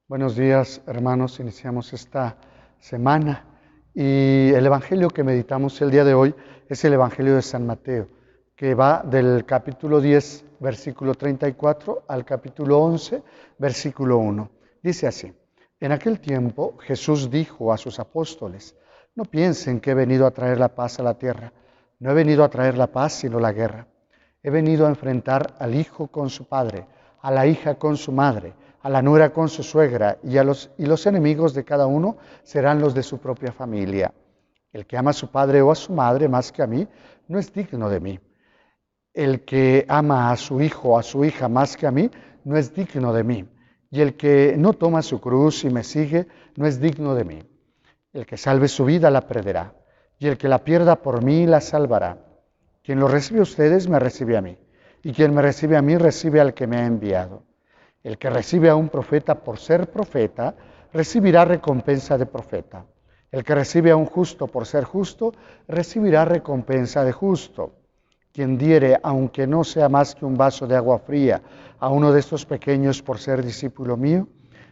Buenos días, hermanos. Iniciamos esta semana y el evangelio que meditamos el día de hoy es el evangelio de San Mateo, que va del capítulo 10, versículo 34 al capítulo 11, versículo 1. Dice así: En aquel tiempo Jesús dijo a sus apóstoles: No piensen que he venido a traer la paz a la tierra. No he venido a traer la paz, sino la guerra. He venido a enfrentar al hijo con su padre, a la hija con su madre, a la nuera con su suegra, y los enemigos de cada uno serán los de su propia familia. El que ama a su padre o a su madre más que a mí, no es digno de mí. El que ama a su hijo o a su hija más que a mí, no es digno de mí. Y el que no toma su cruz y me sigue, no es digno de mí. El que salve su vida la perderá, y el que la pierda por mí la salvará. Quien lo recibe a ustedes, me recibe a mí, y quien me recibe a mí, recibe al que me ha enviado. El que recibe a un profeta por ser profeta, recibirá recompensa de profeta. El que recibe a un justo por ser justo, recibirá recompensa de justo. Quien diere, aunque no sea más que un vaso de agua fría, a uno de estos pequeños por ser discípulo mío,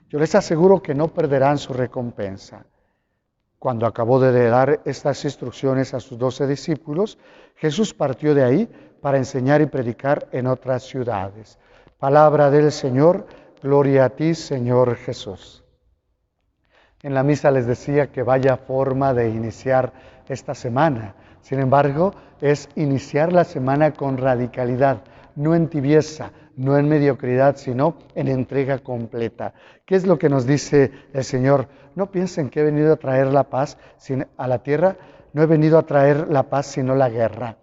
yo les aseguro que no perderán su recompensa. Cuando acabó de dar estas instrucciones a sus 12 discípulos, Jesús partió de ahí para enseñar y predicar en otras ciudades. Palabra del Señor, gloria a ti, Señor Jesús. En la misa les decía que vaya forma de iniciar esta semana. Sin embargo, es iniciar la semana con radicalidad, no en tibieza, no en mediocridad, sino en entrega completa. ¿Qué es lo que nos dice el Señor? No piensen que he venido a traer la paz a la tierra, no he venido a traer la paz sino la guerra.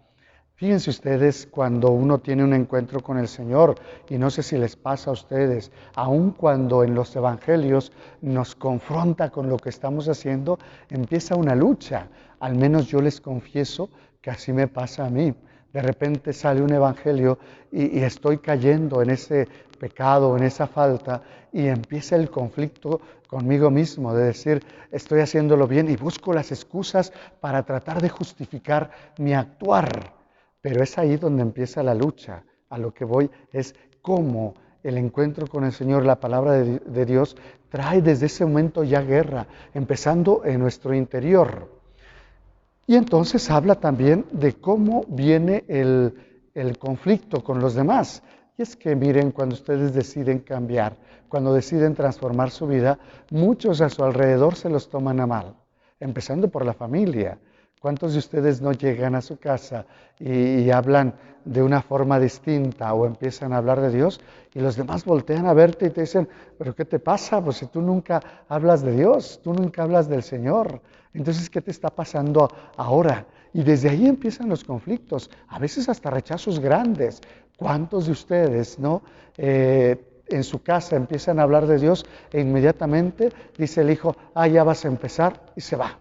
Fíjense ustedes cuando uno tiene un encuentro con el Señor, y no sé si les pasa a ustedes, aun cuando en los evangelios nos confronta con lo que estamos haciendo, empieza una lucha. Al menos yo les confieso que así me pasa a mí. De repente sale un evangelio y estoy cayendo en ese pecado, en esa falta, y empieza el conflicto conmigo mismo, de decir, estoy haciéndolo bien, y busco las excusas para tratar de justificar mi actuar. Pero es ahí donde empieza la lucha. A lo que voy es cómo el encuentro con el Señor, la palabra de Dios, trae desde ese momento ya guerra, empezando en nuestro interior. Y entonces habla también de cómo viene el conflicto con los demás. Y es que miren, cuando ustedes deciden cambiar, cuando deciden transformar su vida, muchos a su alrededor se los toman a mal, empezando por la familia. ¿Cuántos de ustedes no llegan a su casa y hablan de una forma distinta o empiezan a hablar de Dios y los demás voltean a verte y te dicen, ¿pero qué te pasa? Pues si tú nunca hablas de Dios, tú nunca hablas del Señor. Entonces, ¿qué te está pasando ahora? Y desde ahí empiezan los conflictos, a veces hasta rechazos grandes. ¿Cuántos de ustedes, no? En su casa empiezan a hablar de Dios e inmediatamente dice el hijo, ya vas a empezar, y se va.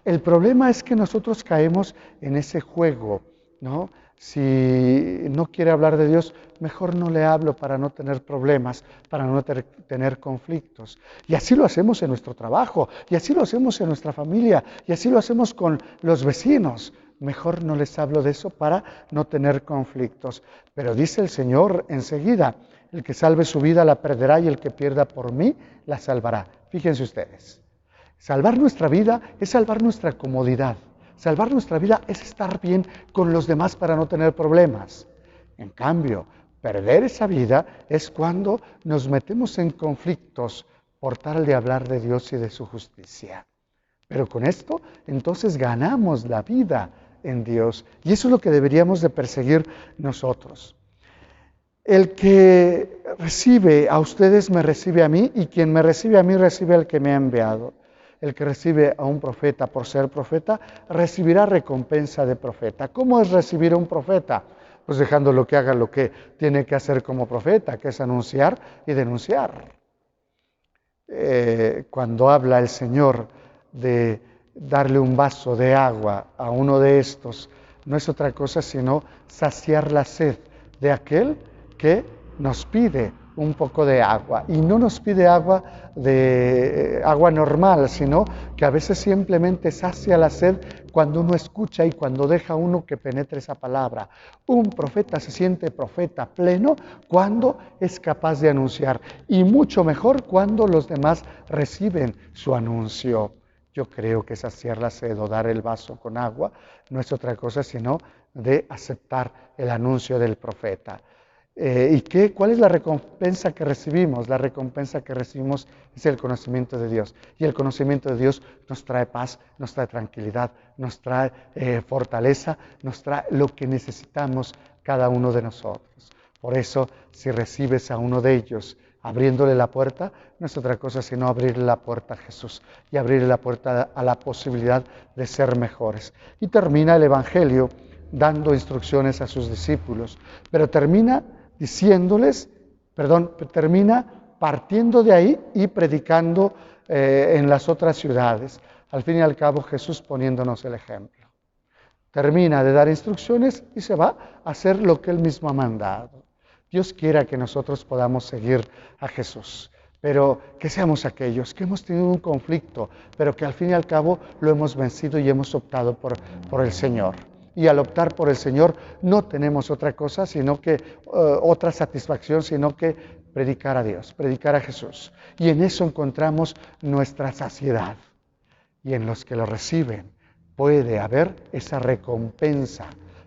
El problema es que nosotros caemos en ese juego, ¿no? Si no quiere hablar de Dios, mejor no le hablo para no tener problemas, para no tener conflictos. Y así lo hacemos en nuestro trabajo, y así lo hacemos en nuestra familia, y así lo hacemos con los vecinos. Mejor no les hablo de eso para no tener conflictos. Pero dice el Señor enseguida, el que salve su vida la perderá y el que pierda por mí la salvará. Fíjense ustedes. Salvar nuestra vida es salvar nuestra comodidad. Salvar nuestra vida es estar bien con los demás para no tener problemas. En cambio, perder esa vida es cuando nos metemos en conflictos por tal de hablar de Dios y de su justicia. Pero con esto, entonces ganamos la vida en Dios. Y eso es lo que deberíamos de perseguir nosotros. El que recibe a ustedes me recibe a mí, y quien me recibe a mí recibe al que me ha enviado. El que recibe a un profeta por ser profeta, recibirá recompensa de profeta. ¿Cómo es recibir a un profeta? Pues dejándolo que haga lo que tiene que hacer como profeta, que es anunciar y denunciar. Cuando habla el Señor de darle un vaso de agua a uno de estos, no es otra cosa sino saciar la sed de aquel que nos pide un poco de agua. Y no nos pide agua de agua normal, sino que a veces simplemente sacia la sed cuando uno escucha y cuando deja uno que penetre esa palabra. Un profeta se siente profeta pleno cuando es capaz de anunciar, y mucho mejor cuando los demás reciben su anuncio. Yo creo que saciar la sed o dar el vaso con agua no es otra cosa sino de aceptar el anuncio del profeta. ¿Cuál es la recompensa que recibimos? La recompensa que recibimos es el conocimiento de Dios. Y el conocimiento de Dios nos trae paz, nos trae tranquilidad, nos trae fortaleza, nos trae lo que necesitamos cada uno de nosotros. Por eso, si recibes a uno de ellos abriéndole la puerta, no es otra cosa sino abrirle la puerta a Jesús y abrirle la puerta a la posibilidad de ser mejores. Y termina el Evangelio dando instrucciones a sus discípulos, pero termina termina partiendo de ahí y predicando en las otras ciudades. Al fin y al cabo, Jesús poniéndonos el ejemplo. Termina de dar instrucciones y se va a hacer lo que Él mismo ha mandado. Dios quiera que nosotros podamos seguir a Jesús, pero que seamos aquellos que hemos tenido un conflicto, pero que al fin y al cabo lo hemos vencido y hemos optado por el Señor. Y al optar por el Señor no tenemos otra cosa, sino que otra satisfacción, sino que predicar a Dios, predicar a Jesús. Y en eso encontramos nuestra saciedad. Y en los que lo reciben puede haber esa recompensa,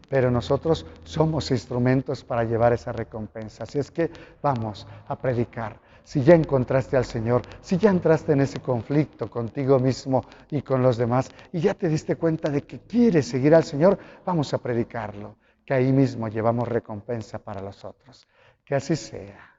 pero nosotros somos instrumentos para llevar esa recompensa. Así es que vamos a predicar. Si ya encontraste al Señor, si ya entraste en ese conflicto contigo mismo y con los demás, y ya te diste cuenta de que quieres seguir al Señor, vamos a predicarlo, que ahí mismo llevamos recompensa para los otros. Que así sea.